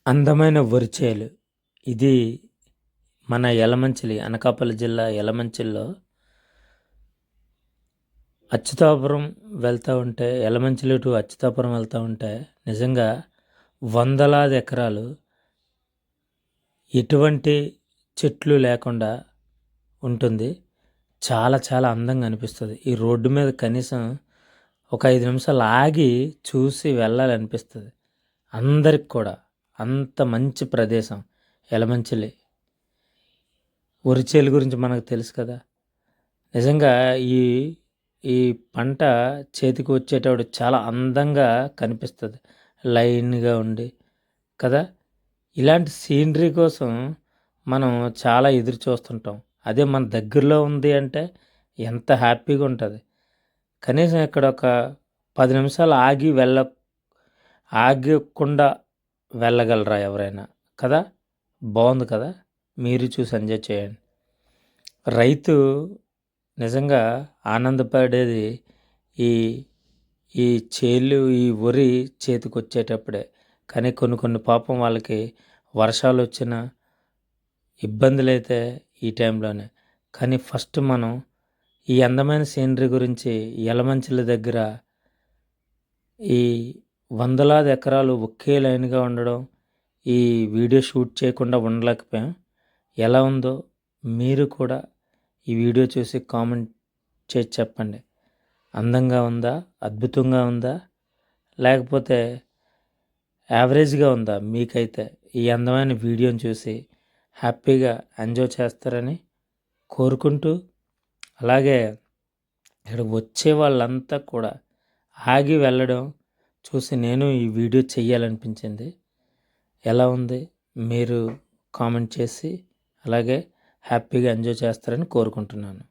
అందమైన వరిచేలు. ఇది మన యలమంచిలి అనకాపల్లి జిల్లా యలమంచిలిలో అచ్యుతాపురం వెళ్తూ ఉంటే యలమంచిలి టు అచ్యుతాపురం వెళ్తూ ఉంటే నిజంగా వందలాది ఎకరాలు ఎటువంటి చెట్లు లేకుండా ఉంటుంది. చాలా చాలా అందంగా అనిపిస్తుంది. ఈ రోడ్డు మీద కనీసం ఒక 5 నిమిషాలు ఆగి చూసి వెళ్ళాలనిపిస్తుంది అందరికి కూడా. అంత మంచి ప్రదేశం యలమంచిలి. వరిచేలు గురించి మనకు తెలుసు కదా. నిజంగా ఈ ఈ పంట చేతికి వచ్చేటప్పుడు చాలా అందంగా కనిపిస్తుంది, లైన్గా ఉండి కదా. ఇలాంటి సీనరీ కోసం మనం చాలా ఎదురు చూస్తుంటాం. అదే మన దగ్గరలో ఉంది అంటే ఎంత హ్యాపీగా ఉంటుంది. కనీసం ఇక్కడ ఒక 10 నిమిషాలు ఆగకుండా వెళ్ళగలరా ఎవరైనా కదా. బాగుంది కదా. మీరు చూసి ఎంజాయ్ చేయండి. రైతు నిజంగా ఆనందపడేది ఈ ఈ చేలు ఈ వరి చేతికి వచ్చేటప్పుడే. కానీ కొన్ని పాపం వాళ్ళకి వర్షాలు వచ్చిన ఇబ్బందులైతే ఈ టైంలోనే. కానీ ఫస్ట్ మనం ఈ అందమైన సీనరీ గురించి యలమంచిలి దగ్గర ఈ వందలాది ఎకరాలు ఒకే లైన్గా ఉండడం, ఈ వీడియో షూట్ చేయకుండా ఉండలేకపోయాం. ఎలా ఉందో మీరు కూడా ఈ వీడియో చూసి కామెంట్ చేసి చెప్పండి. అందంగా ఉందా, అద్భుతంగా ఉందా, లేకపోతే యావరేజ్గా ఉందా? మీకైతే ఈ అందమైన వీడియోని చూసి హ్యాపీగా ఎంజాయ్ చేస్తారని కోరుకుంటూ, అలాగే ఇక్కడికి వచ్చే వాళ్ళంతా కూడా ఆగి వెళ్ళడం చూసి నేను ఈ వీడియో చెయ్యాలనిపించింది. ఎలా ఉంది మీరు కామెంట్ చేసి అలాగే హ్యాపీగా ఎంజాయ్ చేస్తారని కోరుకుంటున్నాను.